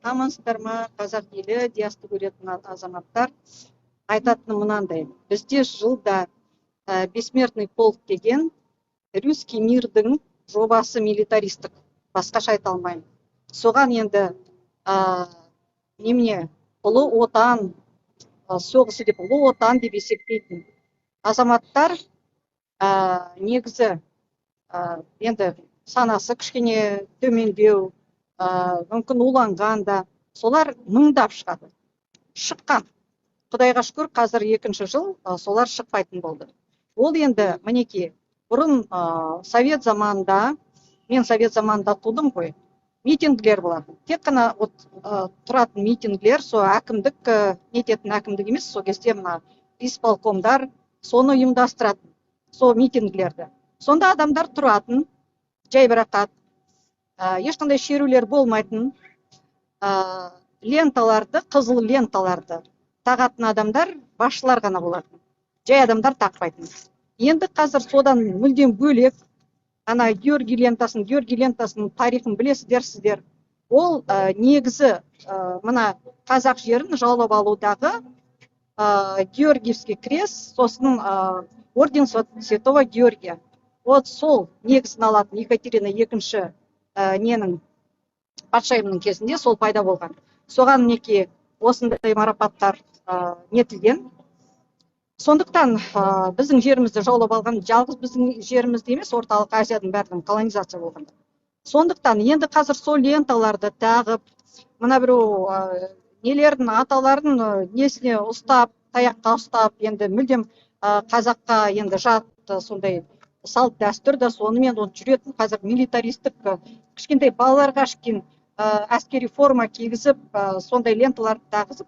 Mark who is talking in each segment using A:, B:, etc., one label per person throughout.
A: амансыздар ма, қазақ елі, диасты көретін азаматтар. Айтатыным мынандай: бізде жылда бессмертный полк деген русский мирдің жобасы милитаристік, басқаша айта алмаймын. Соған енді немене ұлы отан соғысы деп, ұлы отан деп есептейтін азаматтар негізі енді санасы кішкене төмендеу, мүмкін уланған да, солар мыңдап шығады. Шыққан. Құдайға шүкір, қазір 2-ші жыл солар шықпайтын болды. Ол енді мінеки, бұрын совет заманында, мен совет заманында тудым ғой, митингілер болады. Тек қана тұратын митингілер, сол әкімдік нететін әкімдік емес, сол кезде мына исполкомдар соны ұйымдастыратын, сол митингілерді. Сонда адамдар тұратын, жайбарақат, ешқандай шерулер болмайтын, ленталарды, қызыл ленталарды тағатын адамдар басшылар ғана болатын. Жай адамдар тақпайтын. Енді қазір содан мүлдем бөлек, ана Георгий лентасының тарихын білесіздер сіздер. Ол негізі мына қазақ жерін жаулап алудағы Георгиевский крест, сосын орден Святого Георгия. Вот сол негізін алатын Екатерина II ненің патшайымның кезінде сол пайда болған. Соған неке осындай марапаттар нетілген. Сондықтан біздің жерімізді жаулап алған жалғыз біздің жерімізді емес, орталық Азияның бәрінің колонизация болғанда. Сондықтан енді қазір сол ленталарды тағып, мына біреу нелердің аталарын несіне ұстап, таяққа ұстап, енді мүлдем қазаққа енді жат сондай салт дәстүр да сонымен жүретін қазір милитаристік кішкентай балаларға әскери форма кигізіп, сондай ленталарды тағызып,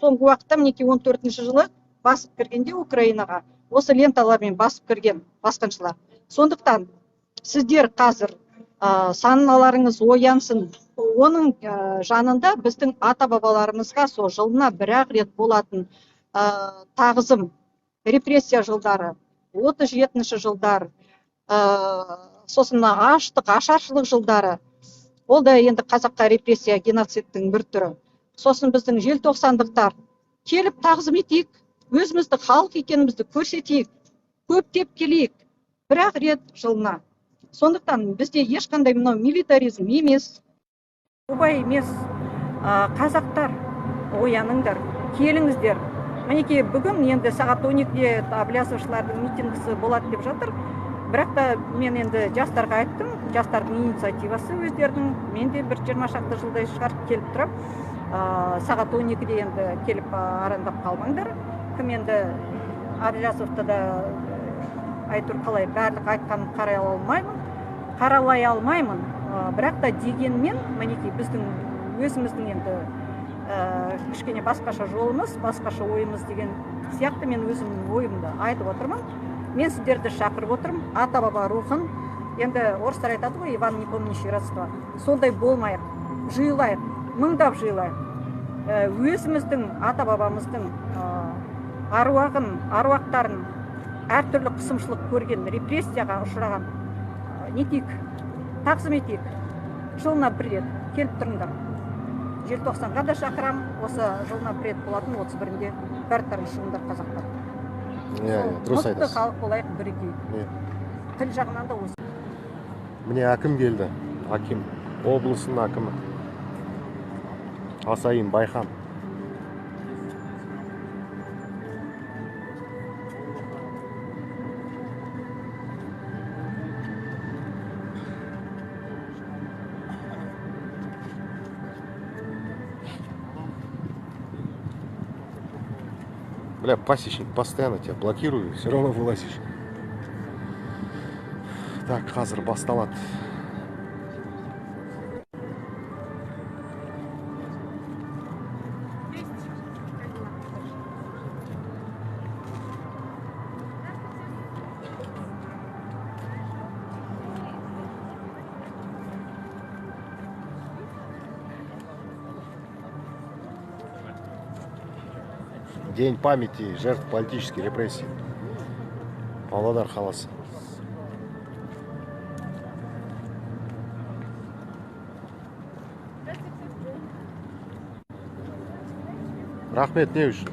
A: соңғы уақытта мінеки 14-ші жылы басып кіргенде Украинаға осы ленталармен басып кірген басқыншылар. Сондықтан сіздер қазір саналарыңыз оянсын. Оның жанында біздің ата-бабаларымызға сол жылына бір-ақ рет болатын тағзым, репрессия жылдары, 37-ші жылдар, сосын аштық, ашаршылық жылдары, ол да енді қазаққа репрессия, геноцидтің бір түрі. Сосын біздің желтоқсандықтар келіп тағзым етейік, өзімізді халық екенімізді көрсетейік, көптеп келейік, бір-ақ рет жылына. Сондықтан бізде ешқандай мынау милитаризм емес, обай емес, қазақтар ояныңдар, келіңіздер. Мінеки бүгін енді сағат 12-де Әблязовшылардың митингісі болады деп жатыр. Бірақ та мен енді жастарға айттым, жастардың инициативасы өздерінің, мен де бір 20 шақты жылдай шығарып келіп тұрып, сағат 12-де енді келіп арандап қалмаңдар. Кім енді Әблязовты да айтыр қалай барлық айтқанын қаралай алмаймын. Бірақ та дегенмен, мінеки біздің өзіміздің енді кішкене басқаша жолымыз, басқаша ойымыз деген сияқты мен өзімнің ойымды айтып отырмын. Мен сіздерді шақырып отырмын, ата-баба рухын, енді орыстар айтады ғой, Иван не помнящий родства. Сондай болмайық, жиылайық, мыңдап жиылайық. Өзіміздің ата-бабамыздың аруақтарын әртүрлі қысымшылық көрген, репрессияға ұшыраған нетейік, тағзым етейік. Жылына бір рет келіп тұрыңдар. Желтоқсанға да шақырам, осы жылына бір рет болатын 31-де бәртарын шығыңдар қазақтар.
B: Дұрыс айтасыз.
A: Мықты халық болайық, бірігейік. Тіл жағынан да осы.
B: Міне әкім келді. Аким, облысының әкімі. Асайын Байхан. Бля, пасечник постоянно тебя блокирует, все равно вылазишь. Так, қазір басталады. День памяти жертв политических репрессий. Павлодар қаласы. Рахмет, не үшін?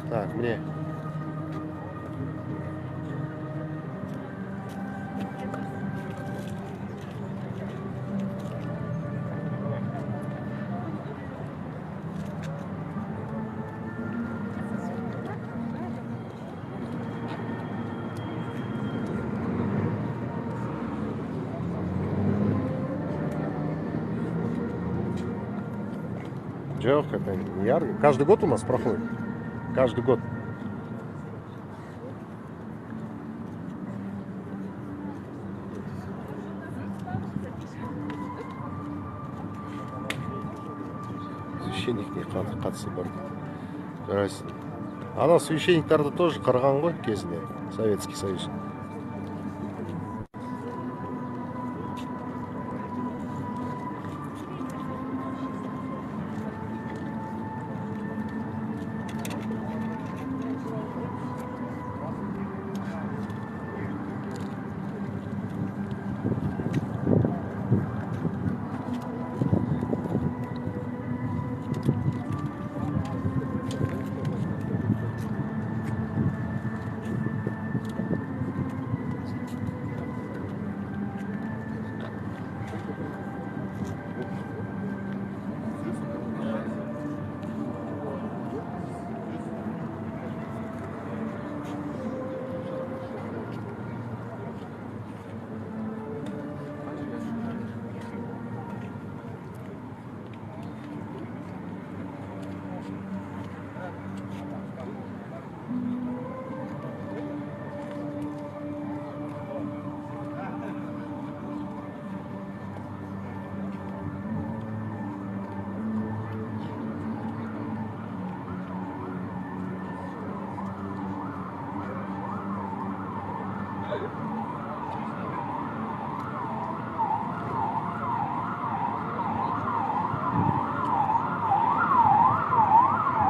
B: Так, міне. Жоқ, это не ярко. Каждый год у нас проходит. Каждый год. Священник не қатысы бар. Жарайсың. Ана священниктарды тоже қырған ғой кезінде. Советский Союз.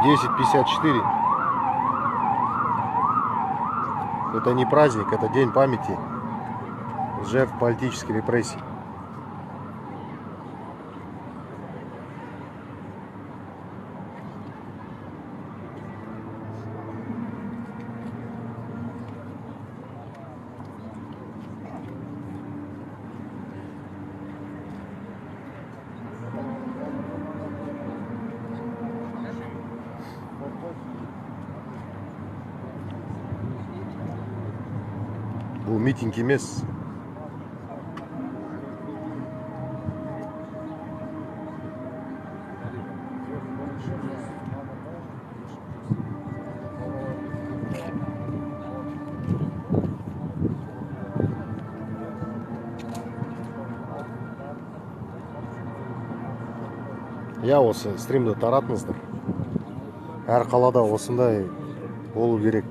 B: $10:54. Это не праздник, это день памяти жертв политических репрессий. Бұл митинг емес. Я осы стримді таратыңыздар. Әр қалада осындай болу керек,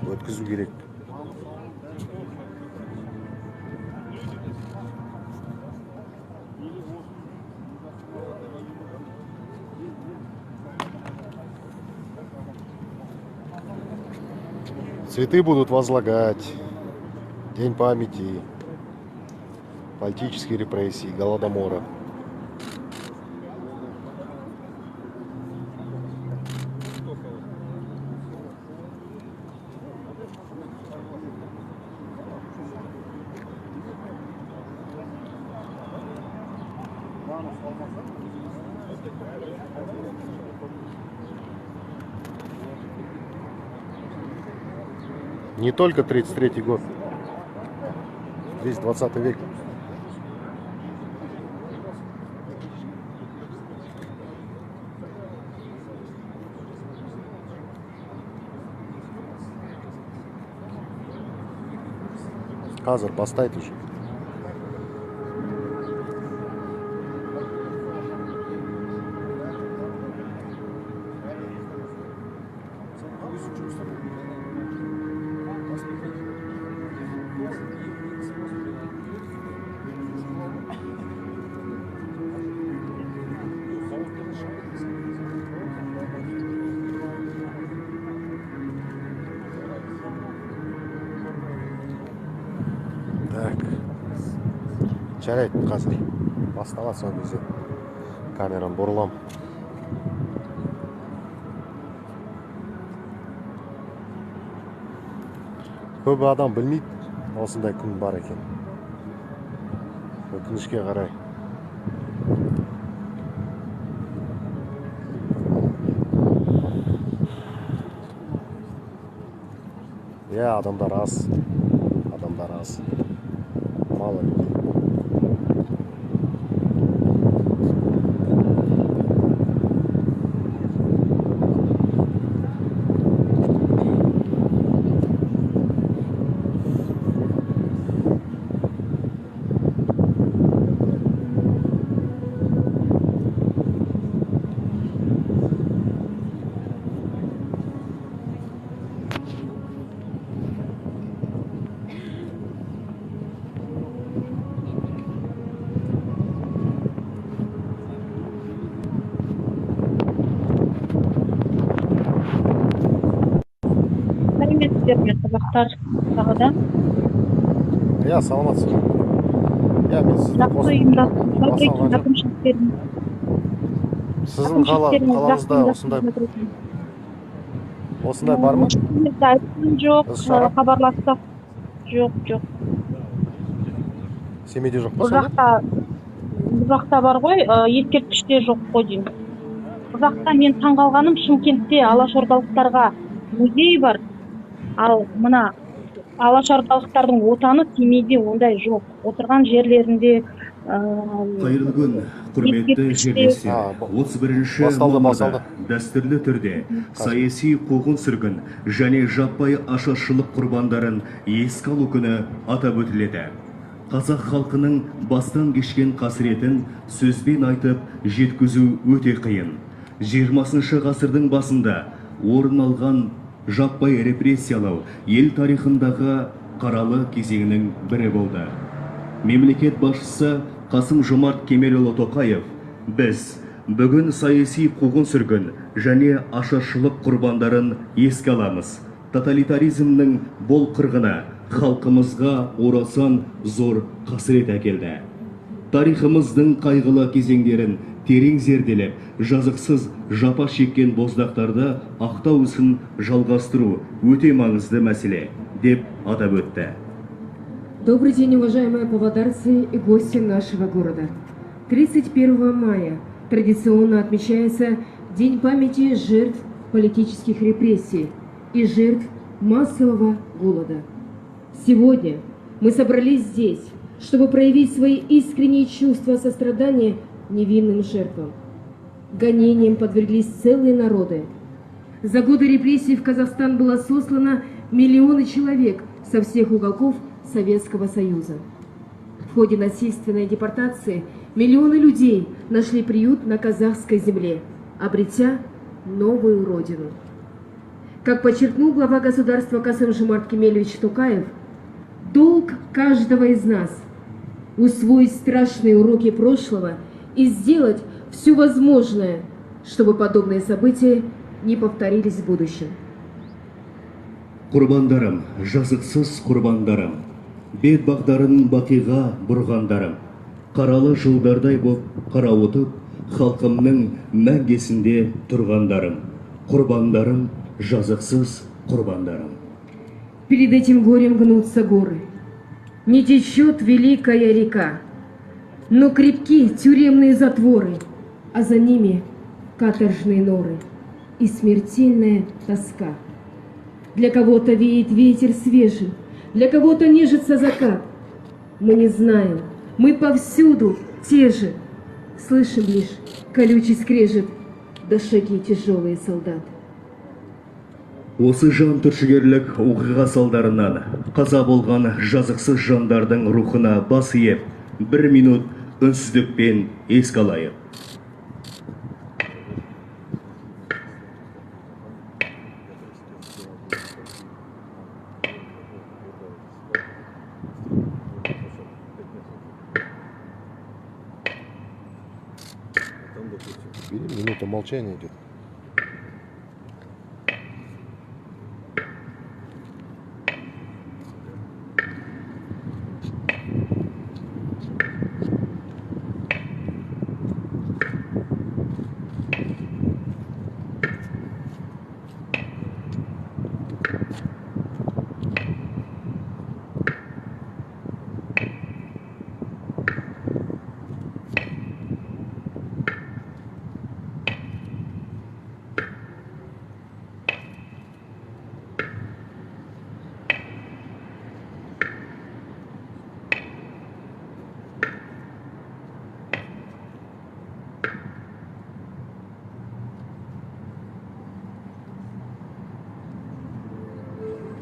B: өткізу керек. Цветы будут возлагать. День памяти политических репрессий, Голодомора. Не только 33-й год, весь 20 век. Казар, поставь уже. Так. Жарайды қазір. Басталады сол кезде камераны бұрылам. Көбі адам білмейді, осындай күн бар екен. Өкінішке қарай. Адамдар аз. Адамдар аз. Мало людей.
C: Қазақтар тағы да
B: Саламатсыз. Мен сізді
C: жақсы ұйымдастырылған әкімшіліктердің
B: Сіздің қалаңызда осындай бар ма?
C: айтқан жоқ, хабарластық жоқ.
B: Семейде жоқ па
C: Бұл жақта бар ғой, ескерткіште жоқ қой деймін. Бұл жақта мен таңғалғаным, Шымкентте алашордалықтарға музей бар. Ал мына алашордалықтардың отаны Семейде ондай жоқ. Отырған жерлерінде
D: Қайырлы күн, құрметті жерлестер. 31 мамырда дәстүрлі түрде саяси қуғын-сүргін және жаппай ашаршылық құрбандарын еске алу күні атап өтіледі. Қазақ халқының бастан кешкен қасіретін сөзбен айтып жеткізу өте қиын. 20 ғасырдың басында орын алған жаппай репрессиялау ел тарихындағы қаралы кезеңнің бірі болды. Мемлекет басшысы Қасым-Жомарт Кемелұлы Тоқаев, біз бүгін саяси қуғын-сүргін және ашаршылық құрбандарын еске аламыз. Тоталитаризмнің бұл қырғыны халқымызға орасан зор қасірет әкелді. Тарихымыздың қайғылы кезеңдерін терең зерделеп, жазықсыз жапа шеккен боздақтарды ақтау ісін жалғастыру өте маңызды мәселе, деп атап өтті.
E: Добрый день, уважаемые павлодарцы и гости нашего города. 31 мая традиционно отмечается День памяти жертв политических репрессий и жертв массового голода. Сегодня мы собрались здесь, чтобы проявить свои искренние чувства сострадания невинным жертвам. Гонениям подверглись целые народы. За годы репрессий в Казахстан было сослано миллионы человек со всех уголков Советского Союза. В ходе насильственной депортации миллионы людей нашли приют на казахской земле, обретя новую родину. Как подчеркнул глава государства Касым-Жомарт Кемелевич Токаев, долг каждого из нас – усвоить страшные уроки прошлого и сделать все возможное, чтобы подобные события не повторились в будущем.
D: Құрбандарым, жазықсыз құрбандарым, бет бағдарын бақиға бұрғандарым, қаралы жылдардай боп қарауытып, халқымның мәңгесінде тұрғандарым, құрбандарым, жазықсыз құрбандарым.
E: Перед этим горем гнутся горы. Не течет великая река, но крепки тюремные затворы, а за ними каторжные норы и смертельная тоска. Для кого-то веет ветер свежий, для кого-то нежится закат. Мы не знаем, мы повсюду те же. Слышим лишь колючий скрежет, да шаги тяжелые солдат.
D: Осы жан түршігерлік оқиға салдарынан қаза болған жазықсыз жандардың рухына бас иіп, 1 минут үнсіздікпен еске алайық.
B: Минута молчания идет.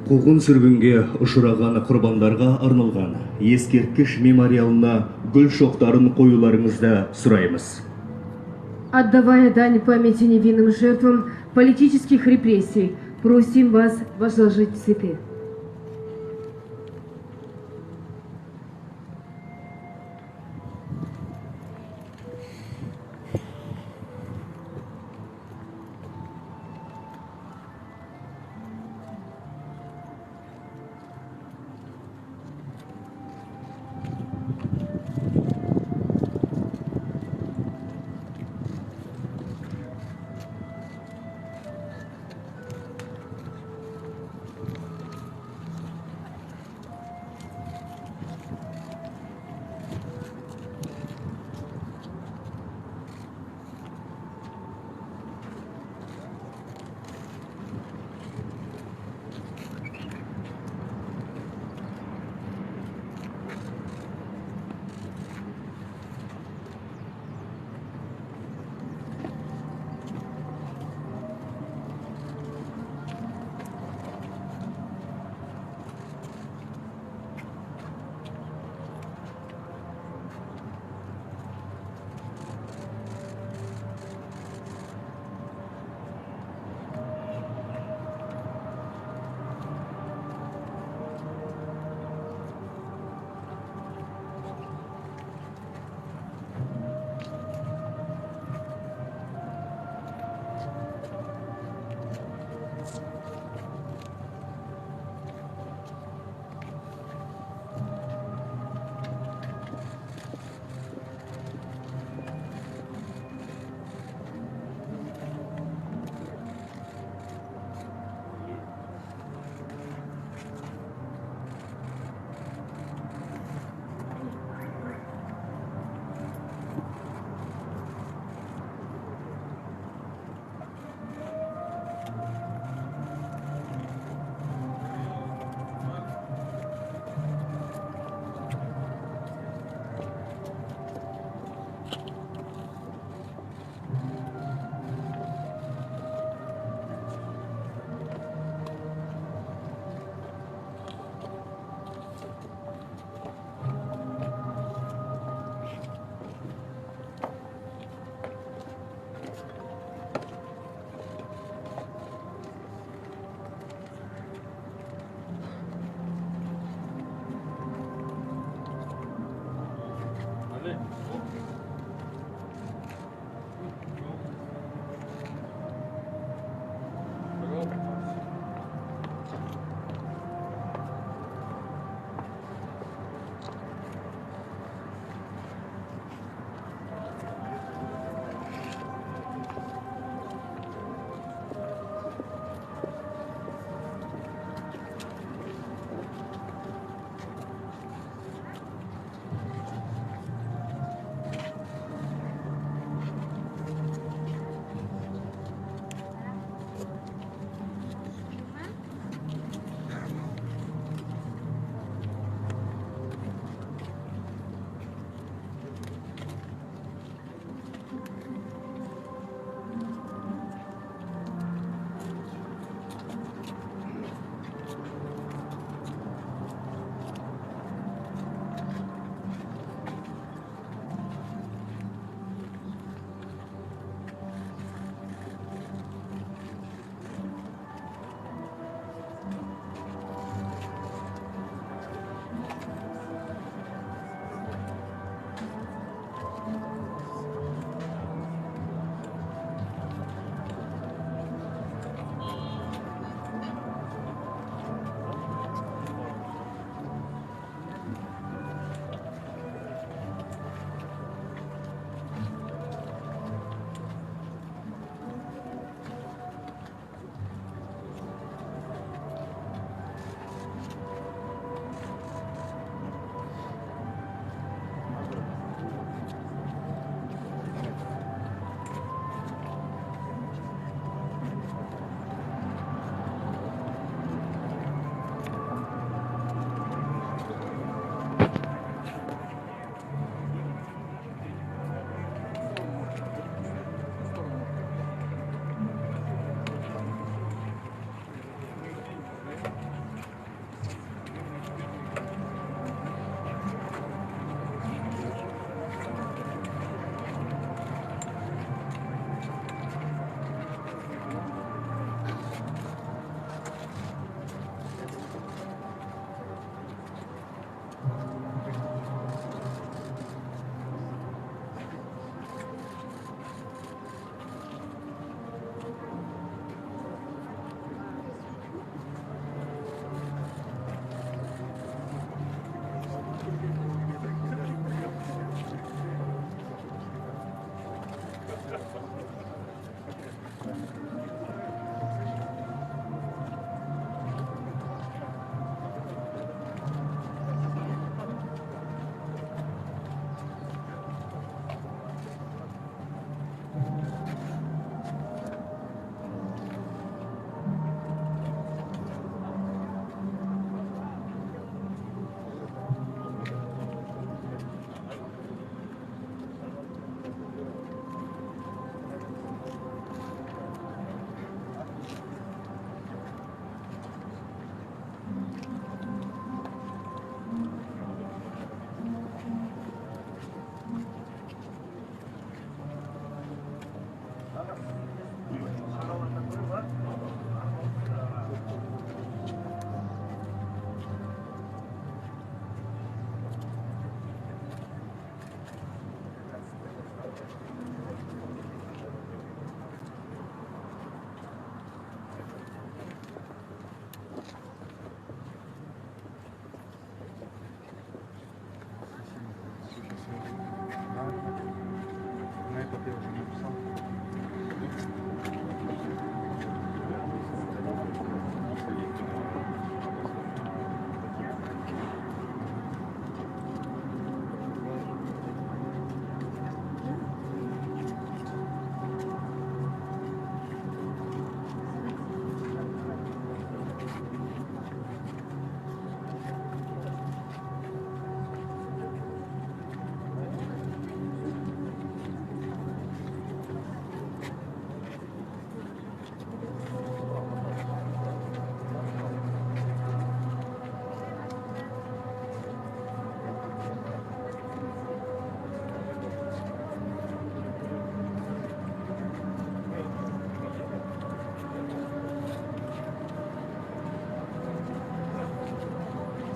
D: қуғын сүргінге ұшыраған құрбандарға арналған ескерткіш мемориалына гүл шоқтарын қоюларыңызды сұраймыз.
E: Отдавая дань памяти невинным жертвам политических репрессий, просим вас возложить цветы.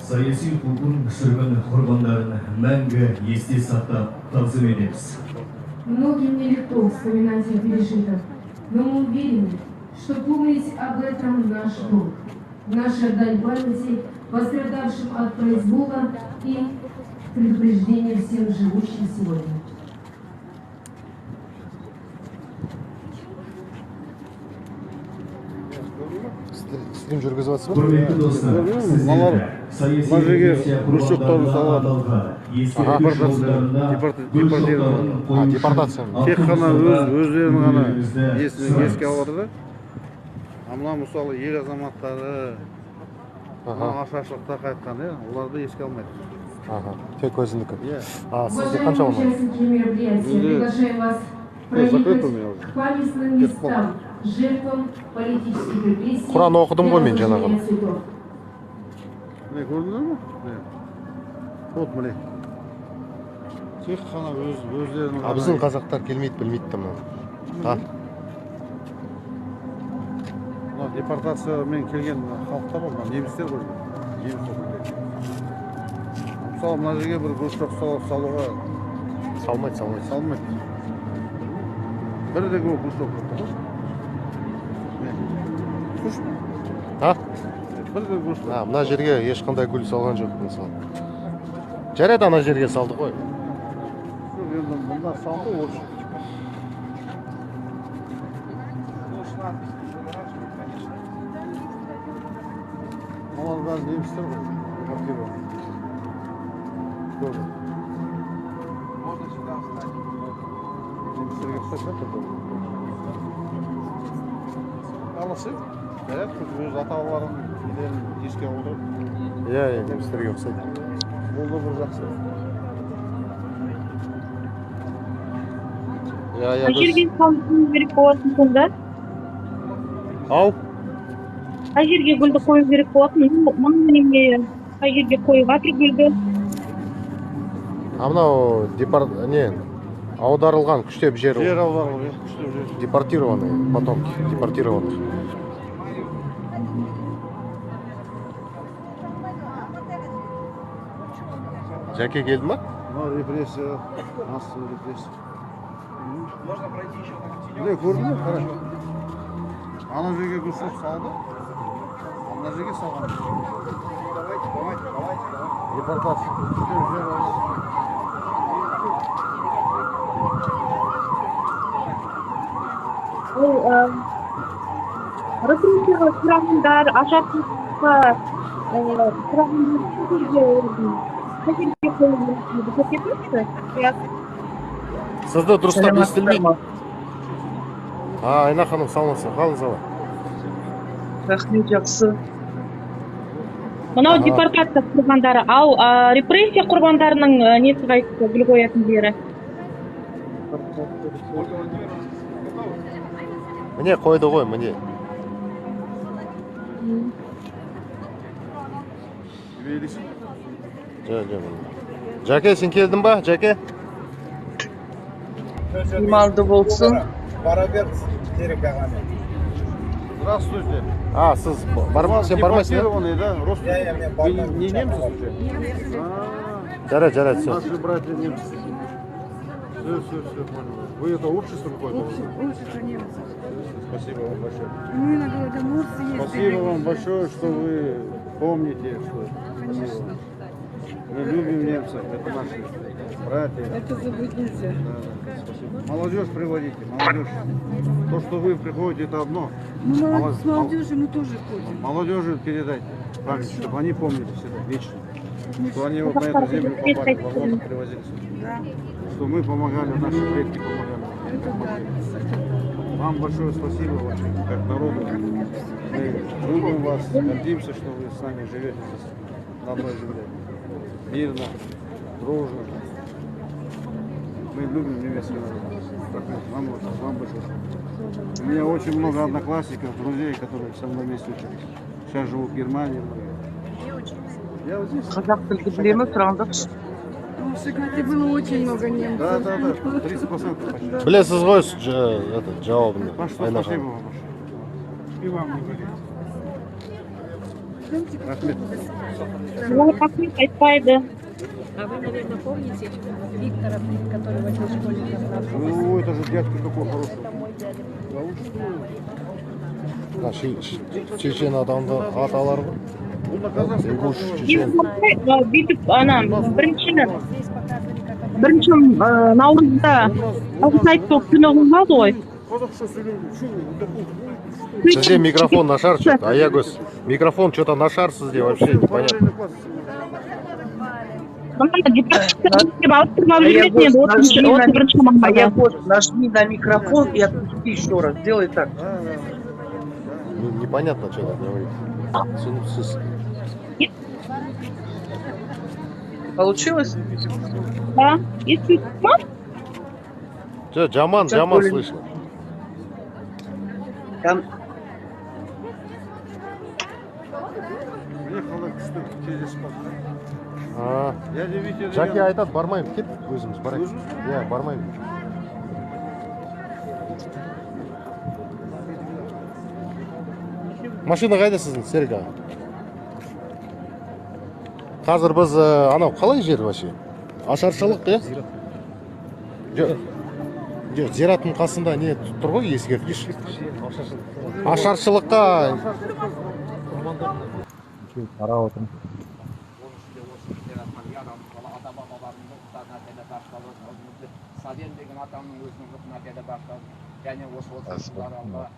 D: саяси қуғын сүргін құрбандарын мәңгі есте сақтап тағзым етеміз.
E: Многим нелегко вспоминать о пережитом, но мы уверены, что помнить об этом наш долг. Наша дань памяти пострадавшим от произвола и предупреждение всем живущим сегодня.
B: Стрим жүргізіп жатсыз ба?
D: Құрметті достар, сіздерді саяси репрессия құрбандарына арналған ескерткіш жолдарына гүл шоқтарын қою
B: депортация.
F: Тек қана өздерін ғана еске алады. Мына мысалы ел азаматтары ашаршылықта қайтқан, оларды еске алмайды.
B: Тек өзінікі. Сізде
E: Уважаемые
B: қанша болмайды?
E: участники мероприятия, приглашаем вас проехать к памятным местам, жертвам политических репрессий.
B: Құран оқыдым ғой мен жаңағы.
F: Міне көрдіңіздер ме? Вот міне. Тек қана өздерінің ғана.
B: Біздің қазақтар келмейді, білмейді де мынаны.
F: Мына депортациямен келген халықтар ғой, мына немістер ғой. Мысалы мына жерге бір гүлшоқ салуға салмайды. Бір де гүлшоқ жоқ. Құш па? Бір де гүлшоқ.
B: Мына жерге ешқандай гүл салған жоқ мысалы. Жарайды, ана жерге салды ғой.
F: Енді мұнда салды орыс. Олар бәрі немістер ғой. Немістерге ұқсап жатыр. Алысы? Өз ата-бабаларының еске алды.
B: Иә, немістерге ұқсайды.
F: Ол да бір жақсы.
C: Қай жерге қою керек болатын сонда?
B: Ау?
C: Қай жерге гүлді қою керек болатын? Мына неме қай жерге қоюға гүлді?
B: Мынау аударылған күштеп жер.
F: Жер аударылған, күштеп жер.
B: Депортированные потомки, депортированных. Жәке келді ма?
F: Репрессия, массовый репрессия. Можно пройти еще на континент? Көрдің бе? Қара. Ана жерге гүлшоқ салды. Ана жерге салған. Давайте. Депортация.
C: Репрессияға ұшырағандар, ашаршылыққа ұшырағандар қай жерге қою керек? Көрсетіңізші?
B: Сізді дұрыстап естілмейді. Айна ханым, салмасы, қалыңыз ала.
G: Рахмет, жақсы.
C: Мынау депортация құрбандары, ал репрессия құрбандарының несі қайсысы гүл қоятын жері?
B: Міне қойды ғой, міне. Жәке, сен келдің ба, Жәке?
G: Иманды болсын.
F: Здравствуйте.
B: Сіз сен бармайсың,
F: Депортированный, да? Вы не немцы случайно?
B: Жарайды, все.
F: Наши братья немцы. Все, понял. Вы это общество какое-то?
H: Общество немцев.
F: Спасибо вам большое.
H: Мы на Голодоморце ездили.
F: Спасибо вам большое, что вы помните, что...
H: Конечно.
F: Мы любим немцев, это наши братья.
H: Это забыть нельзя.
F: Да, спасибо. Молодежь приводите, молодежь. То, что вы приходите, это одно.
H: Ну, с молодежью мы тоже ходим.
F: Молодежи передайте память, чтобы они помнили всегда, вечно. Что они вот на эту землю попали, возможно, привозили сюда.
H: Да.
F: Что мы помогали, наши предки помогали.
H: Это да.
F: Вам большое спасибо, очень, как народу. Мы любим вас, гордимся, что вы с нами живете здесь, на одной земле. Мирно, дружно. Мы любим немецкий народ. Вам большое спасибо. У меня очень много одноклассников, друзей, которые со мной вместе учились. Сейчас живут в Германии. Я вот здесь.
G: Қазақ тілді білемі, тұраңдық?
H: В Шикарте было очень много немцев.
F: Да, 30% почти.
B: Білесіз ғой жауабын.
F: Спасибо вам большое. И вам не болейте. Рахмет.
C: Ой, рахмет айтпайды.
I: А вы, наверное, помните Виктора, который возил школьников на автобус?
F: Ну, это же дядька такой хороший.
I: Это мой дядя.
B: Чечен адамды аталар ғой.
F: Он на казахском
B: Ингуш,
F: разговаривает.
B: чечен.
C: Бүйтіп ана бірінші
I: Здесь показывали, как
C: бірінші наурызда алтын айту күні қылмады ғой.
F: Қазақша сөйлейді. Шу,
B: Сізде микрофон нашар что-то, Аягөз. Микрофон что-то нашар сізде, вообще непонятно.
G: Нажми на микрофон и отпусти еще раз. Сделай так.
B: Непонятно, что она говорит.
G: Получилось?
C: Да, если
B: Что, Джаман
G: более-
B: слышно.
G: Там
F: Приехала кісі через спасибо.
B: А,
F: Я де Витя
B: Жаке айтады, бармаймын, кет, өзіміз барайық. Иә, бармаймын. Машина қайда сіздің, Серік аға? Қазір біз анау қалай жер вообще? Ашаршылық, иә? Жоқ, зираттың қасында не тұр ғой, ескерткіш. Ашаршылыққа қарап отырмын.
J: Саден деген атамның өзінің рухына келе баштады. Және осы отбасылар алла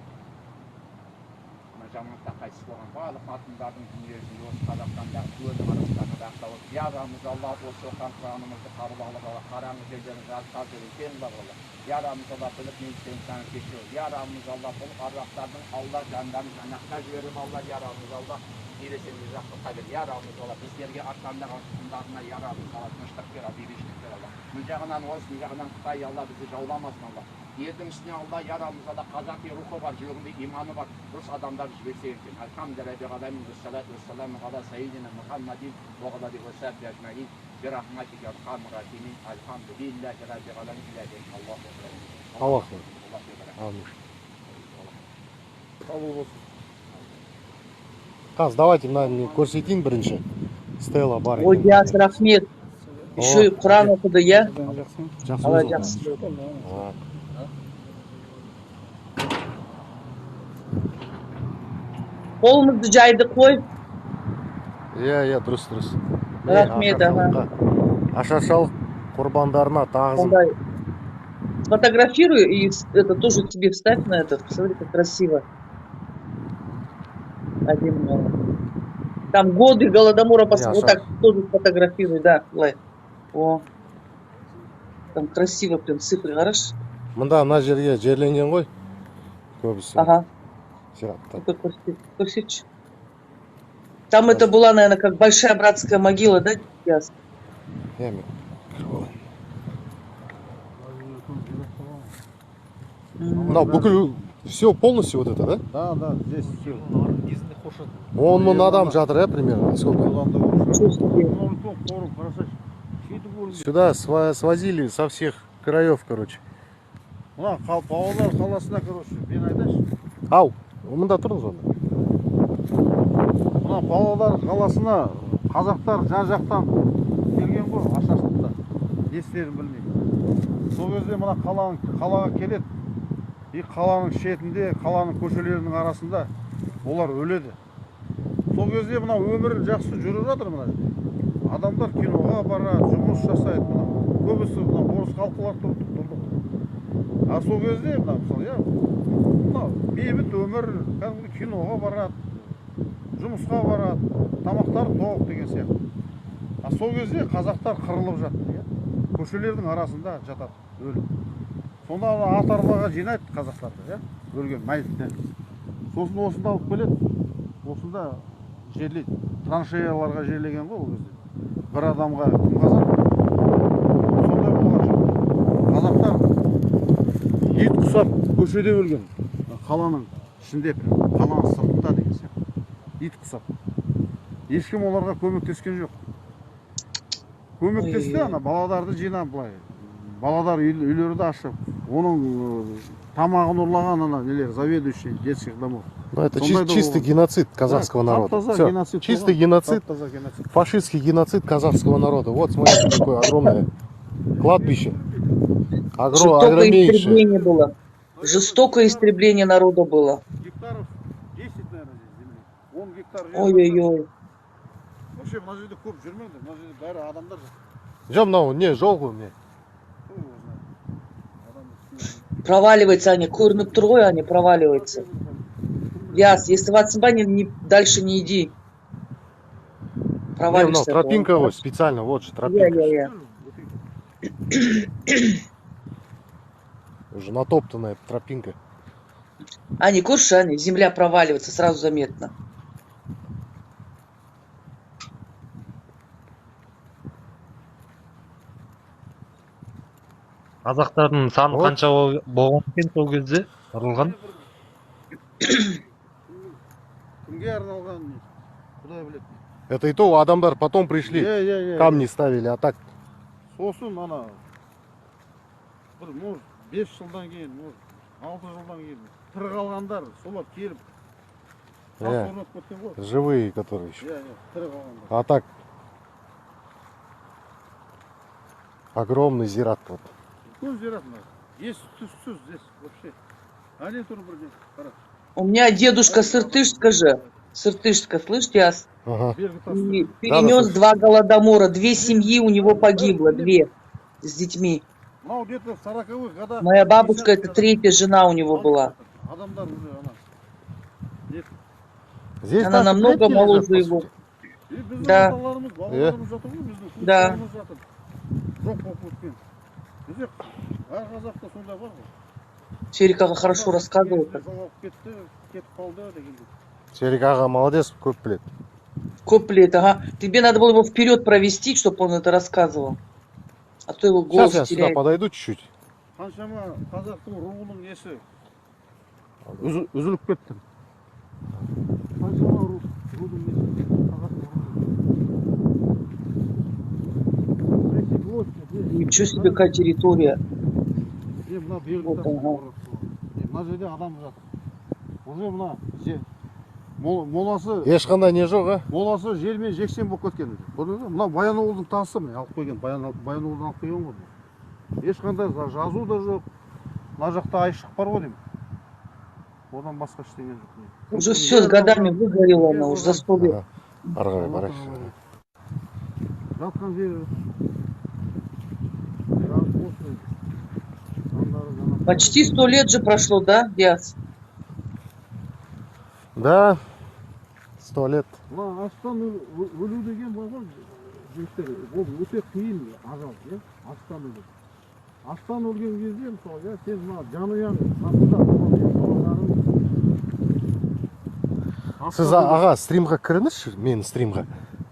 J: жаманатта қайтыс болған барлық марқұмдардың дүниесін осы Қазақстандағы өлім арасындағы бақтауы. Ярамыз алла осы оққан құранымызды қабыл алып алла, қараңғы жерлерін жарқап жүрген сен бар алла. Ярамыз алла біліп мен сені кешіру. Ярамыз алла бұл аруақтардың алла жандарын жаннатқа жіберіп алла. Ярамыз алла елесенді жақсылыққа бер. Ярамыз алла біздерге арқандаған тұқымдарына ярамыз алла тыныштық бер, бейбітшілік бер алла. Бұл жағынан осы, бұл жағынан Қытай алла бізді жауламасын алла. Елдің ішіне алла ярамыз алла қазақи рухы бар, жүрегінде иманы бар, дұрыс адамдар жіберсе екен. Альхамдулиллахи ғаламин вассалату вассаламу ала сайидина Мухаммадин ва ала алихи ва сахбихи ажмаин би рахматика архамур рахимин. Альхамдулиллахи раббил аламин. Аллаху акбар.
B: Аллаху Амин.
F: Қабыл болсын.
B: Қаз, давайте мынаны көрсетейін бірінші. Стелла бар.
G: ой, Диас, рахмет. Еще и Құран оқыды, иә?
B: Жақсы
G: Алла
B: өзің.
G: жақсы.
B: А.
G: Қолымызды жайды қой.
B: Иә, дұрыс.
G: Рахмет, ага.
B: Ашаршалық құрбандарына тағзым.
G: Ондай. Сфотографируй и это тоже себе вставь на это. Посмотри, как красиво. Там годы Голодомора, вот так тоже сфотографируй, да. О, там красиво прям цифры, хорошо?
B: Мында мына жерге жерленген ғой. Көбісі.
G: Ага.
B: Зираттар.
G: Көрсетші. Там это была, наверное, как большая братская могила, да? Ясно.
B: Мынау бүкіл все полностью вот это, да?
F: Да, здесь все.
B: Он мың адам жатыр, примерно, сколько? Сюда свозили со всех краев, короче.
F: Мына Павлодар қаласына, короче, мен айтайыншы.
B: Ау, мында тұрыңыз онда.
F: Мына Павлодар қаласына қазақтар жан-жақтан келген ғой, ашаршылықта. Не істерін білмейді. Сол кезде мына қалаға келеді. И қаланың шетінде, қаланың көшелерінің арасында олар өледі. Сол кезде мына өмір жақсы жүріп жатыр мына. Адамдар киноға барады, жұмыс жасайды мына. Көбісі мына орыс халқылар тұрды. А сол кезде мына мысалы, мына бейбіт өмір, кәдімгі киноға барады, жұмысқа барады, тамақтар тоқ деген сияқты. А сол кезде қазақтар қырылып жатты, көшелердің арасында жатады, өліп. Сонда ат арбаға жинайды қазақтарды, өлген мәйітті. Сосын осында алып келеді, осында жерлейді. Траншеяларға жерлеген ғой ол кезде. Бір адамға кім қазақ? Сондай болған жоқ. Қазақтар ет құсап көшеде өлген. Қаланың ішінде, қаланың сыртында деген сияқты. Ет құсап. Ешкім оларға көмектескен жоқ. Көмектесті, ана балаларды жинап былай. Балалар үйлерді ашып, оның тамағын ұрлаған ана нелер, заведующий детских домов.
B: Ну, это
F: Сондай да
B: чистый
F: болған.
B: геноцид казахского
F: Да,
B: народа.
F: таптаза
B: Всё.
F: геноцид
B: Чистый
F: болған.
B: геноцид,
F: Таптаза геноцид.
B: фашистский геноцид казахского народа. Вот, смотрите, какое огромное кладбище.
G: Жестокое
B: Огромнейшее.
G: истребление было. Жестокое истребление народа было.
F: Гектаров 10, наверное, здесь земли. 10 гектар жер.
G: Ой-ой-ой.
F: Вообще, мына жерде көп жүрмеңдер. Мына жерде бәрі адамдар жатыр.
B: Жо мынау не жол ғой не.
F: Кто его знает. Адам
G: Проваливается они, көрініп тұр ғой, они проваливается. Яс, если ватсынба, дальше не иди.
B: Не, мынау
G: Провалишься.
B: тропинка ғой, специально, вот же
G: Я,
B: тропинка.
G: я, я.
B: Уже натоптанная тропинка.
G: Ани, көрші, Ани, земля проваливается, сразу заметно.
K: Қазақтардың саны
B: Вот.
K: қанша болған екен сол кезде ұрылған?
F: кімге арналған не? Құдай біледі.
B: Это и то, адамдар потом пришли, камни ставили, а так.
F: Сосын ана бір может 5 жылдан кейін, может 6 жылдан кейін тірі қалғандар, солар келіп орнатып кеткен ғой.
B: Живые, которые еще.
F: Тірі қалғандар.
B: А так. Огромный зират вот.
F: Көп зират мына. Есть түссіз здесь вообще. Али тұр бірден. Қара.
G: У меня дедушка Сыртышска же. Сыртышска, слышь, Яс?
B: Ага.
G: Перенес 2 голодомора. 2 семьи у него погибло. 2 с детьми.
F: Мынау где-то в 40-х годах.
G: Моя бабушка, это 3-я жена у него была.
F: Адамдар уже ана.
B: Здесь
G: Она
B: наши
G: намного
B: предки лежат,
G: моложе
B: по
G: его.
B: сути.
G: Да.
F: Балаларымыз жатыр ғой, біздің
G: Да.
F: туыстарымыз жатыр. Жоқ болып кеткен. Бізде әр қазақта сондай бар ғой.
G: Серик хорошо рассказывал.
F: Жоғалып кетті, кетіп қалды дегендей.
B: Серик аға молодец, көп біледі.
G: Коплет, ага. Тебе надо было его вперед провести, чтобы он это рассказывал. А то его голос
B: Сейчас я сюда
G: теряет.
B: подойду чуть-чуть.
F: Қаншама қазақтың руының несі үзіліп кетті. Қаншама рудың несі қазақтың руы.
G: Ничего себе, какая территория.
F: Мына бергі мына жерде адам жатыр. Уже мына моласы
B: Ешқандай не жоқ, а?
F: моласы жермен жексен болып кеткен. Мына Баянауылдың тасы міне алып қойған. Баянауылдан алып қойған ғой. Ешқандай жазу да жоқ. Мына жақта айшық бар ғой деймін. Одан басқа ештеңе жоқ.
G: Уже все с годами выгорело, она уже за 100 лет.
B: Ары қарай барайық.
F: Жатқан жері
G: Почти 100 лет же прошло, да, Яс?
B: Да, 100 лет.
F: Мына аштан өлу деген бар ғой жігіттер, ол өте қиын ажал, иә? Аштан өлу. Аштан өлген кезде мысалы, иә, сен мына жанұяң қасында
B: Сіз аға стримға кіріңізші, менің стримға.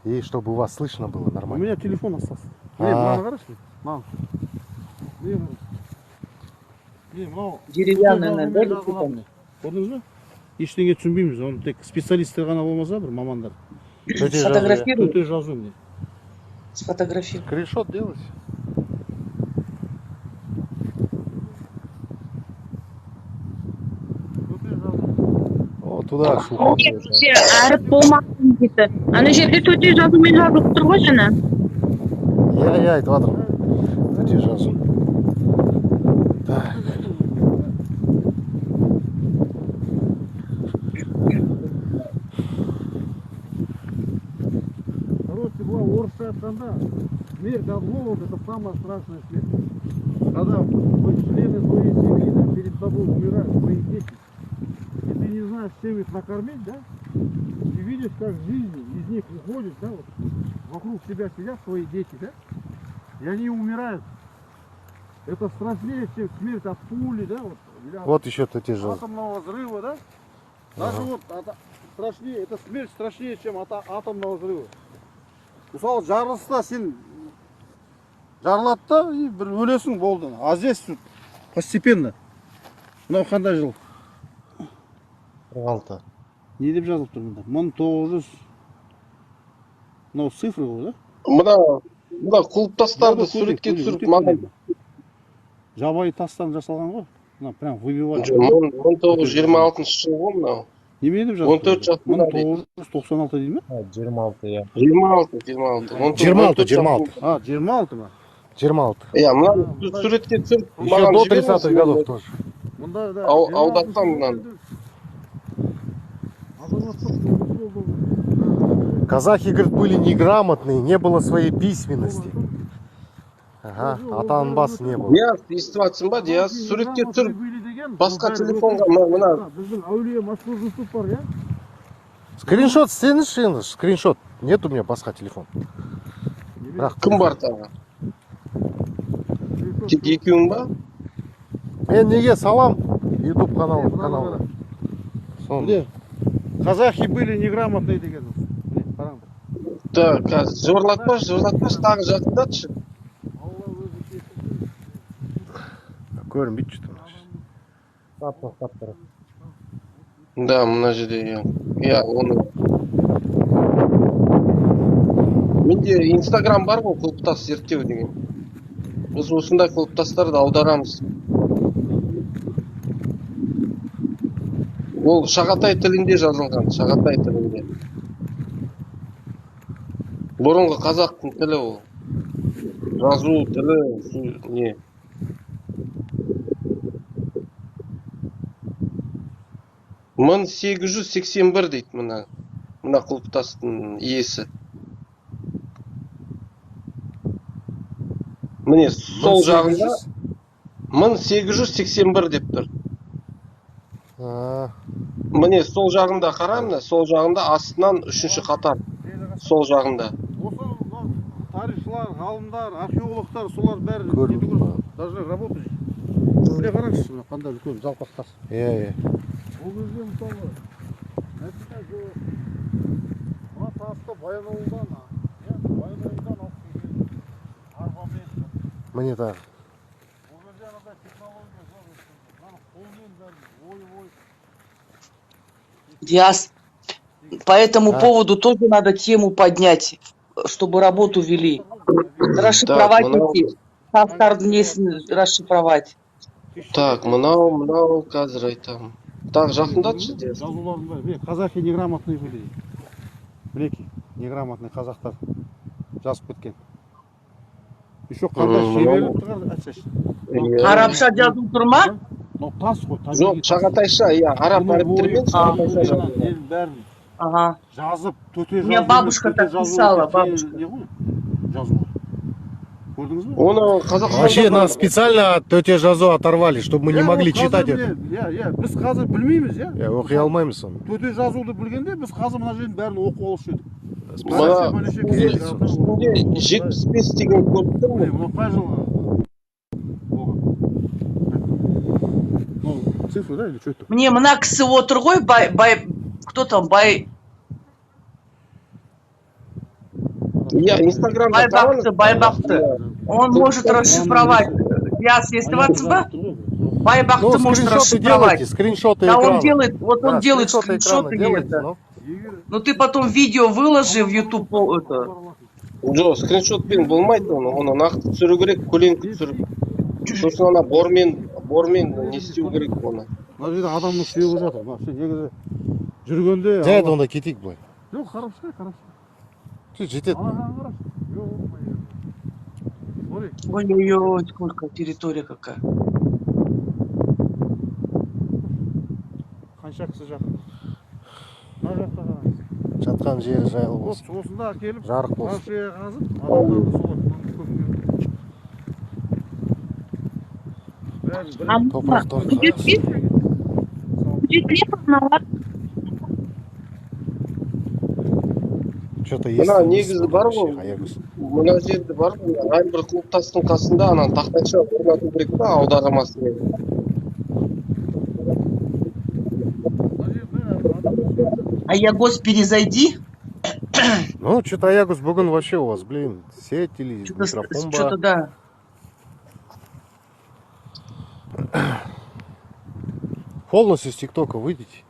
B: И чтобы вас слышно было
F: У
B: нормально.
F: меня телефон остался. Мынаны қарашы. Мынаны.
G: Деревянный, наверное, да, действительно?
F: Көрдіңіз бе? Ештеңе түсінбейміз, оны тек специалисттер ғана болмаса, бір мамандар.
G: Сфотографируй.
F: Төте жазу мне.
G: Сфотографируй.
B: Скриншот делать. О, туда шуға.
C: Әріп болмасын дейді. Ана жерде төте жазумен жазылып тұр ғой жаңа.
B: Я айтып жатырмын. Төте жазу. Так.
F: Короче, была орысша айтқанда, смерть от голода — это самая страшная смерть. Когда члены твоей семьи, да, перед тобой умирают, твои дети, и ты не знаешь, чем их накормить, да? Ты видишь, как жизнь из них уходит, да, вот вокруг тебя сидят твои дети, да? И они умирают. Это страшнее, чем смерть от пули, да, вот, или от
B: Вот еще төте жазу.
F: атомного взрыва, да? Даже вот страшнее, это смерть страшнее, чем от атомного взрыва. Мысалы жарылыста сен жарылады да и бір өлесің болды. А здесь тут постепенно. Мынау қандай жыл?
B: 16.
F: Не деп жазылып тұр мында? 1900. Мынау цифры ғой, да?
B: Мына құлпытастарды суретке түсіріп маған
F: жабайы тастан жасалған ғой. мына прям выбивать.
L: 1926 жыл ғой мынау.
F: Неме деп
L: 14 жасында дейді.
F: 1996 дейді ме?
K: 26 иә.
L: 26.
F: А, 26 ма?
B: 26.
L: Иә, мына суретке түсіріп
B: Еще
L: маған
B: до
L: жіберіңіз.
B: 30-х годов тоже.
F: Мұнда да.
L: Аудаттан мынаны.
B: Казахи, говорит, были неграмотные, не было своей письменности. Ага, атанбас не было.
L: Диас, естіп жатсың ба, Диас? Суретке түсіріп басқа телефонға мына.
F: Біздің әулие Машһур Жүсіп бар, иә?
B: Скриншот істеңізші енді, скриншот. Нет у меня басқа телефон.
L: Кім бар тағы? Тек екеуің ба?
B: Мен неге салам YouTube каналына.
F: Міне, казахи были неграмотные деген. Міне, қараңдар.
L: Так, қазір жыбырлатпашы, тағы жақындатшы.
B: Көрінбейді что-то.
L: Да, мына жерде, иә, оны. Менде Инстаграм бар ғой, құлпытас зерттеу деген. Біз осындай құлпытастарды аударамыз. Ол шағатай тілінде жазылған, шағатай тілінде. Бұрынғы қазақтың тілі ол. Жазу тілі, не. Мың 881 дейді мына құлпытастың иесі. Міне сол жағында 1881 деп тұр. Міне сол жағында қараймын, сол жағында астынан 3-ші қатар. Сол жағында.
F: Осы тарихшылар, ғалымдар, археологтар, солар бәрі должны работать. Біле қараңызшы, қандай үлкен жалпақ тас.
B: Иә.
F: Ол кезде мысалы, нәтиже жоқ. Мына тасты Баянауылдан алып келген арбамен.
B: Мне так.
F: Ол жерде анандай технология жоқ. Мына қолмен бәрі ой.
G: Диас, по этому поводу тоже надо тему поднять, чтобы работу вели. Расшифровать эти тастардың несін расшифровать.
L: Так, мынау қазір айтамын. Так, жақындатшы де.
F: Жазулардың бәрі. Казахи неграмотный были. Білеки, неграмотный қазақтар жазып кеткен. Еще қандай шеберлік тұрған айтсайшы.
G: Арабша жазу тұр ма?
F: Тас қой.
L: Жоқ, шағатайша, иә, араб әріптермен шағатайша жазылған.
F: Ага. Жазып, төте жазу.
G: У меня бабушка так писала, бабушка.
F: Жазу. Көрдіңіз бе?
L: Оны қазақстанда...
B: Вообще нас специально от төте жазу оторвали, чтобы мы не могли читать это.
F: Біз қазір білмейміз, иә?
B: Оқи алмаймыз оны.
F: Төте жазуды білгенде, біз қазір мына жердің бәрін оқып алушы едік.
L: Мына 75 деген көріп тұрмын.
F: Мына қай жылғы? Цифры, да, или что это?
G: Мне мына кісі отыр ғой, кто там,
L: Я Инстаграмда
G: Байбақты. Он может расшифровать. Диас, если вас ба? Байбақты может расшифровать.
B: Скриншоты
G: да,
B: экрана.
G: он делает скриншоты и это. Ну ты потом видео выложи в YouTube.
L: Жоқ, скриншотпен болмайды оны нақты түсіру керек, көлеңкі түсіріп. Сосын ана бормен не істеу керек оны.
F: Мына жерде адамның сүйегі жатыр. Негізі жүргенде...
B: Жайды онда кетейік былай.
F: Жоқ, қарапшай.
B: Жетеді.
G: Ой-ой-ой, сколько территория какая.
F: Қанша кісі жатыр? Мына жақта қараңыз.
B: Жатқан жері жайлы болсын.
F: Осында келіп,
B: жарық болсын.
F: қаншая қазып, адамдарды солай
B: Топырақ торқа.
L: Мына негізі бар ғой, мына жерде бар ғой, әрбір құлпытастың қасында анан тақтайша орнату керек та аудармасымен.
G: Аягос, перезайди.
B: Ну, что-то Аягос бүгін вообще у вас, блин, сеть или микрофон ба?
G: Что-то да.
B: Полностью с ТикТока выйдите.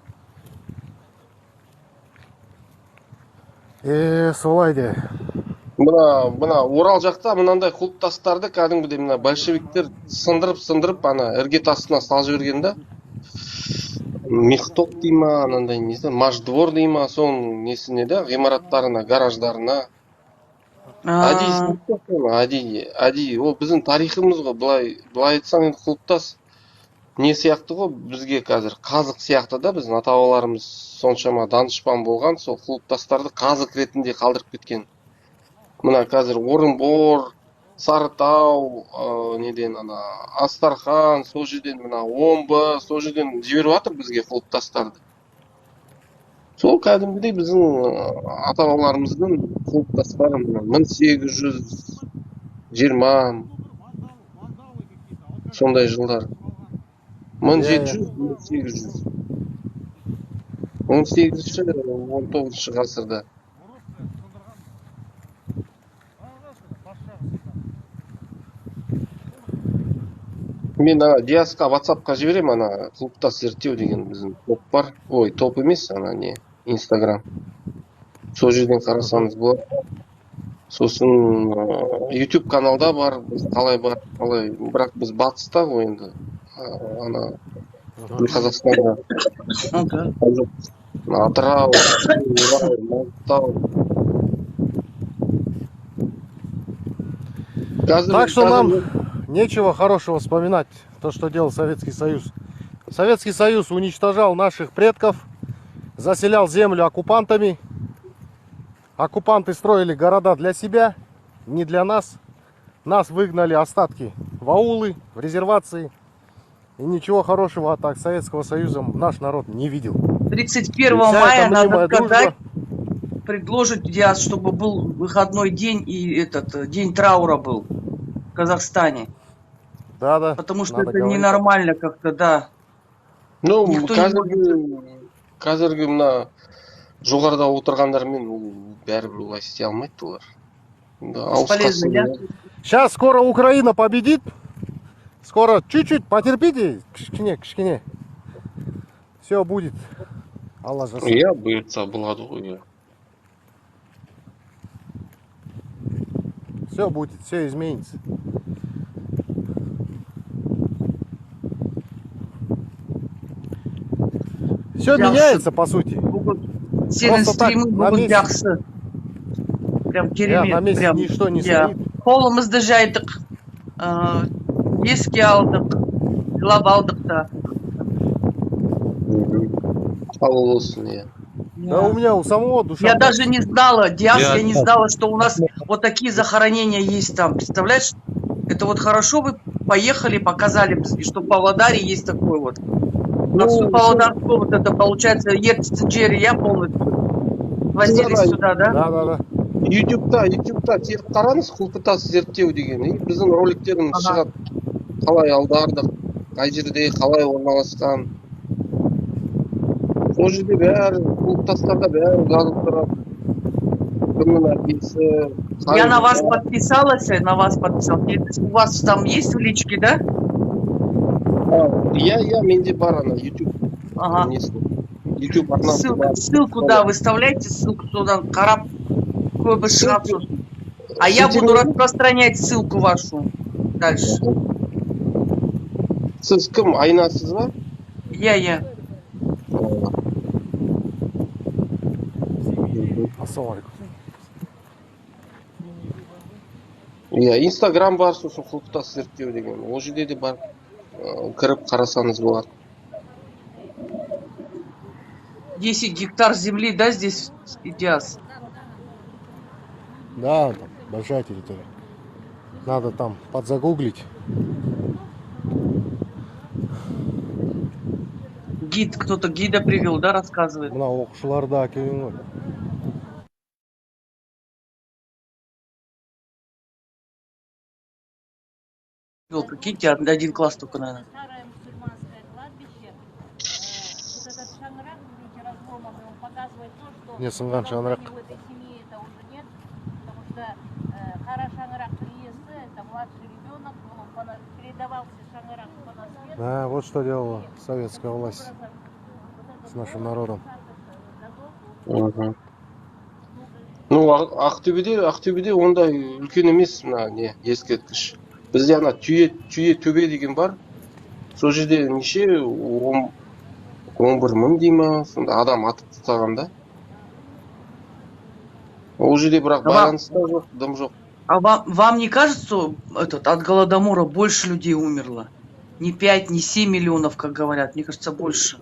B: Солай де.
L: мына Орал жақта мынандай құлпытастарды кәдімгідей мына большевиктер сындырып ана іргетасына салып жіберген да. Мехтоп дей ма, анандай не знаю, Машдвор дей ма, соның несіне де ғимараттарына, гараждарына. Әдейі, ол біздің тарихымыз ғой, былай айтсаң енді құлпытас не сияқты ғой, бізге қазір қазық сияқты да, біздің ата-бабаларымыз соншама данышпан болған, сол құлпытастарды қазық ретінде қалдырып кеткен. Мына қазір Орынбор, Сарытау, неден ана Астархан, сол жерден мына Омбы, сол жерден жіберіп жатыр бізге құлпытастарды. Сол кәдімгідей біздің ата-бабаларымыздың құлпытастары 1820 сондай жылдар. 1700-1800. 18-19 ғасырда. Мен Диасқа WhatsAppқа жіберем, ана құлпытас зерттеу деген біздің топ бар. Ой, топ емес, ана не, Instagram. Сол жерден қарасаңыз болады. Сосын YouTube каналда бар, біз қалай бар, қалай, бірақ біз батыста ғой енді. Ана Қазақстанда. Атырау, Маңғыстау.
B: Так что нам нечего хорошего вспоминать, то, что делал Советский Союз. Советский Союз уничтожал наших предков, заселял землю оккупантами. Оккупанты строили города для себя, не для нас. Нас выгнали остатки в аулы, в резервации. И ничего хорошего от Советского Союза наш народ не видел.
G: 31 мая надо сказать, предложить, Диас, чтобы был выходной день и этот день траура был в Казахстане.
B: Да.
G: Потому что это ненормально как-то, да.
L: Ну, қазіргі мына жоғарыда отырғандармен бәрібір олай істей алмайды олар.
B: Сейчас скоро Украина победит. Скоро чуть-чуть потерпите, кішкене. Все будет. Алла жасасын.
L: Я бұйыртса болады ғой.
B: Все будет, все изменится. Все меняется, по сути.
G: Сенің стримі бүгін жақсы. Прям керемет.
B: На месте ничто не стоит.
G: Қолымызды жайдық. Еске алдық. Жылап алдық та.
L: Қабыл болсын, иә.
B: Да у меня у самого душа.
G: Я даже не знала, Диас, я не знала, что у нас вот такие захоронения есть там. Представляешь? Это вот хорошо вы поехали, показали, что в Павлодаре есть такой вот. На всю Павлодарскую вот это получается Ертица Джерри, я полностью возились сюда, да?
B: Да.
L: Ютубта теріп қараңыз, құлпытас зерттеу деген. Біздің роликтеріміз шығады. Қалай аудардық, қай жерде, қалай орналасқан. Сол жерде бәрі, құлпытастарда бәрі жазылып тұрады. Кімнің әкесі.
G: Я на вас подписалась, У вас там есть в личке, да?
L: Я, менде бар ана, YouTube.
G: Ага.
L: YouTube
G: ссылку, да, выставляйте ссылку туда, қарап, көбі шығады сосын. А я буду распространять ссылку вашу дальше.
L: Сіз кім, Айнасыз ба?
G: Я.
B: Ассалаумалейкум.
L: Инстаграм бар, сосын құлпытас зерттеу деген. Ол жерде де бар. Кіріп қарасаңыз болады.
G: 10 гектар земли, да, здесь, Диас?
B: Да, там большая территория. Надо там подзагуглить.
G: Гид, кто-то гида привел, да, рассказывает?
B: Мына оқушыларда әкелген ғой.
G: Прикиньте, один класс только, наверное.
I: Старое мусульманское кладбище. Вот этот шанрак, видите, разломанный, он показывает то, что
B: Не сынған шаңырақ.
I: в этой семье это уже нет, потому что Кара шанрак приезда, это младший ребенок, он передавался шанрак по наследству.
B: Да, вот что делала советская власть с нашим народом.
L: Ну, Ақтөбеде ондай үлкен емес мына не ескерткіш. Бізде ана түйе төбе деген бар. Сол жерде неше 11 мың дей ма, сонда адам атып тастаған да. Ол жерде бірақ байланыс та жоқ, дым жоқ.
G: А вам не кажется, от Голодомора больше людей умерло? Не 5, не 7 миллионов, как говорят. Мне кажется, больше.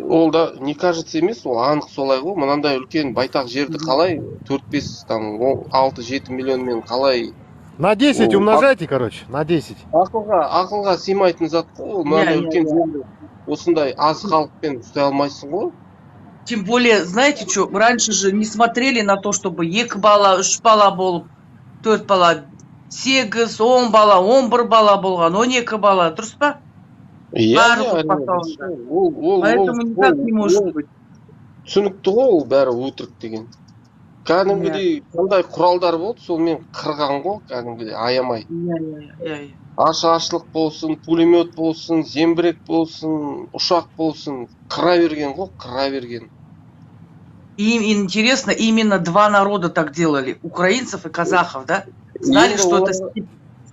L: Ол да не кажется емес, ол анық солай ғой. Мынандай үлкен байтақ жерді қалай 4-5 там 6-7 миллионмен қалай
B: На 10 умножайте, короче, на 10.
L: Ақылға сыймайтын зат қой. Ол мынандай үлкен жерді осындай аз халықпен ұстай алмайсың ғой.
G: Тем более, знаете что, раньше же не смотрели на то, чтобы 2 бала, 3 бала болып, 4 бала, 8, 10 бала, 11 бала болған, 12 бала, дұрыс па? Поэтому никак не может быть.
L: Түсінікті ғой, ол бәрі өтірік деген. Кәдімгідей қандай құралдар болды, сонымен қырған ғой, кәдімгідей аямай. Ашық болсын, пулемет болсын, зембірек болсын, ұшақ болсын, қыра берген ғой, қыра берген.
G: Им интересно, именно 2 народа так делали, украинцев и казахов, да? Знали, что это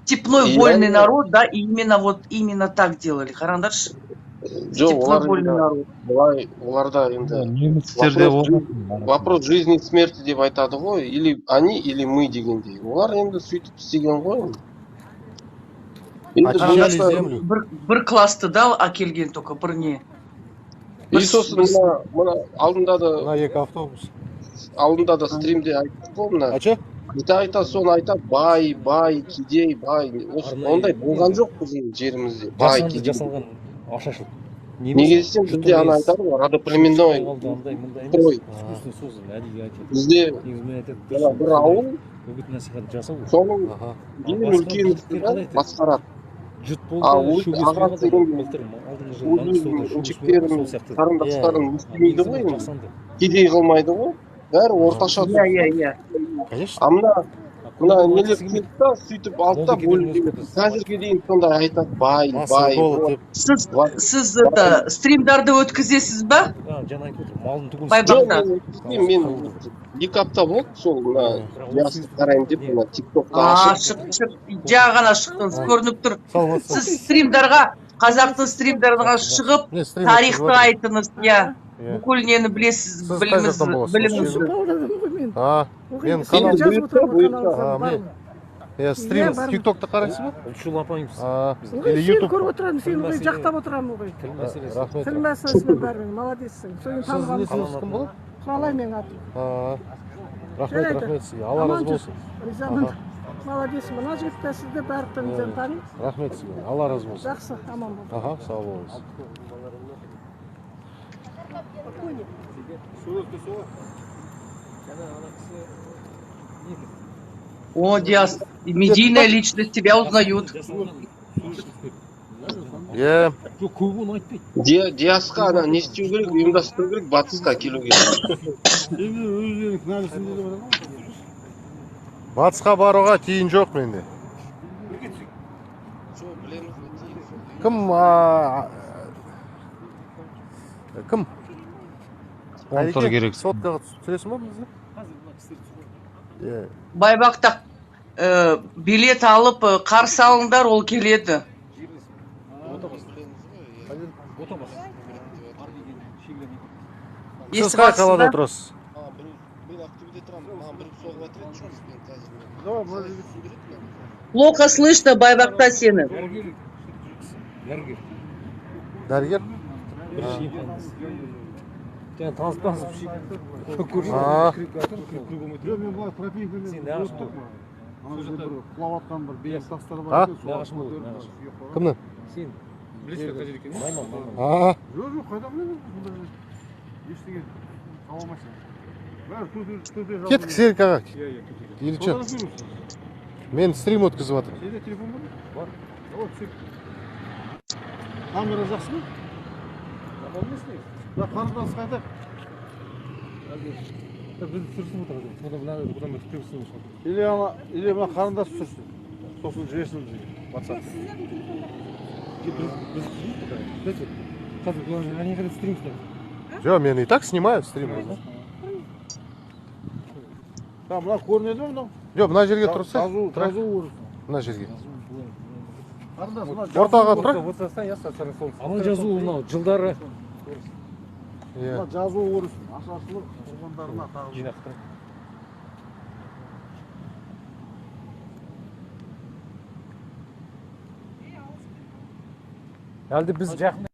G: степной вольный народ, да, и именно так делали. Харандарш? Степной вольный народ.
L: Оларда енді вопрос жизни и смерти деп айтады ғой, или они, или мы дегендей. Олар енді сөйтіп істеген ғой.
G: Бір класты да әкелген только бір не.
L: И сосын мына алдында да
B: на 2 автобус.
L: Алдында да стримде айттық қой мына. Айта соны айтады, бай, кедей, бай. Ондай болған жоқ біздің жерімізде. Бай, кедей. Неге десем, бізде ана айтады ғой, родоплеменной строй. Бізде бір ауыл, соның ең үлкен басқарады. Ал ағрат деген үнчектерін, қарындастарын естімейді ғой, кедей қылмайды ғой. Бәрі орташа. А мына нелер келді да, сөйтіп алтта бөліп қазірге дейін сондай айтады, бай.
G: Сіз стримдарды өткізесіз ба?
L: Мен 2 апта болды, сол ясты қарайын деп, тиктокта ашып.
G: Жаңа ғана шықтыңыз, көрініп тұр. Сіз стримдарға, қазақтың стримдарға шығып, тарихты айтыңыз, бүкіл нені білесіз, біліміз.
B: Мен канал стрим тиктокта қарайсыз ба? Или ютуб?
H: көріп отырамын, сені ғой жақтап отырамын ғой. Тіл мәселесімен бәрін, молодецсің. Сіз есіміңіз кім болады? Құралай мен атым.
B: Рахмет сізге, Алла разы болсын.
H: Ризамын. Молодец, мына жігітті сізді бәрі тілімізден танимын.
B: Рахмет сізге, Алла разы болсын.
H: Жақсы, аман болсын.
B: Сау болыңыз.
G: О, Диас, медийная личность, тебя узнают.
L: Диасқа не істеу керек, ұйымдастыру керек, батысқа келу керек.
B: Батысқа баруға тиын жоқ менде. Кім?
K: Спонсор керек.
B: Соткаға түсіресің ба бізді?
G: Байбақта билет алып қарсы алыңдар, ол келеді.
B: Сіз қай қалада тұрасыз?
G: Плохо слышно, Байбақта сені.
B: Дәрігер?
F: Sen tanıtmazsın bir şey. Çok görüşürüz. Мен былай пропейкамен құлаватқан бір бейіс тастары бар.
B: Кімнің?
F: Сен білесің қай жер екен? Майман. Жоқ, қайдан білемін? Ештеңе таба алмайсың.
B: Кеттік Серік аға. Елічен. Мен стрим өткізіп жатырмын.
F: Сенде телефон бар? Бар. Камера жақсы ма? Аман емес не? Қарындас қайда? Бізді түсірсін отырады. Бұдан бір түпесін ұшады. Или мына қарындас түсірсін. Сосын жіберсін бізге. WhatsApp. Біз қазір они хотят стрим ставить.
B: Жоқ, мен и так снимаю стрим.
F: мына көрінеді ме мынау?
B: Жоқ, мына жерге тұрса.
F: Жазу өрісі.
B: Мына жерге. Ортаға тұр.
M: Ана жазу мынау жылдары.
F: Мына жазу өрісі. Ашаршылық құрбандарына тағы.
M: Жинақтың. Әлде біз жақын.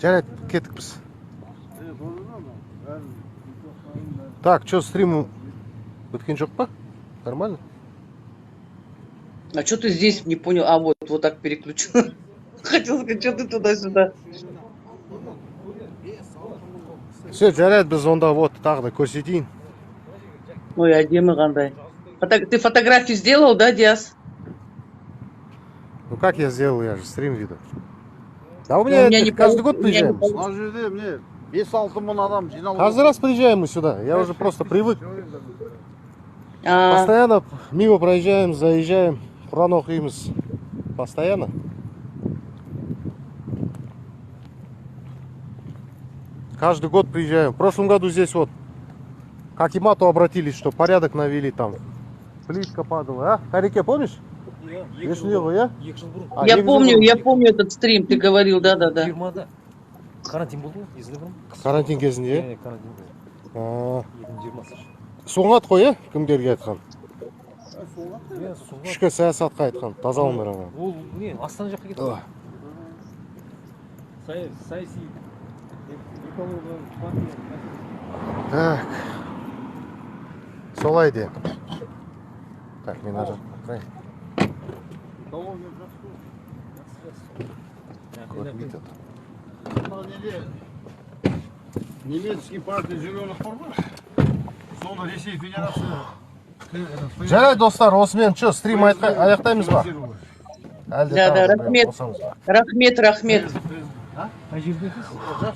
B: Жарайды, кеттік біз. Так, что, стрим біткен жоқ па? Нормально?
G: А что ты здесь не понял? А вот так переключил. Хотел сказать, что ты туда-сюда.
B: Все, жарайды, біз онда вот тағы да көрсетейін.
G: Ой, әдемі қандай. Ты фотографию сделал, да, Диас?
B: Ну как я сделал, я же стрим видел. Да у меня не каждый год приезжаем.
F: Мына жерде міне 5-6 мың адам жиналып.
B: Каждый раз приезжаем мы сюда. Я уже просто привык. Постоянно мимо проезжаем, заезжаем. Құран оқимыз. Постоянно. Каждый год приезжаем. В прошлом году здесь вот к акимату обратились, что порядок навели там. Плитка падала, а? Карике, помнишь?
G: Я помню этот стрим, ты говорил, да.
M: Карантин болды ғой, есіңде бар ма?
B: Карантин кезінде,
M: иә? Карантин кезінде.
B: Соңат қой, кімдерге айтқан? Ішкі саясатқа айтқан, тазалыңдар.
M: Ол не, Астана жаққа кетті. Саяси
B: Так. Солай де. Так, мен ажат қырайын.
F: Немецкий партия зеленых бар ма? Соны Ресей Федерация.
B: Жарайды достар, осымен что, стрим аяқтаймыз ба?
G: Да, рахмет.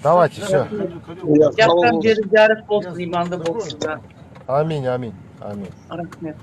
B: Давайте, все.
G: Жақсам жері жарық болсын, иманды болсын.
B: Аминь.
G: Рахмет.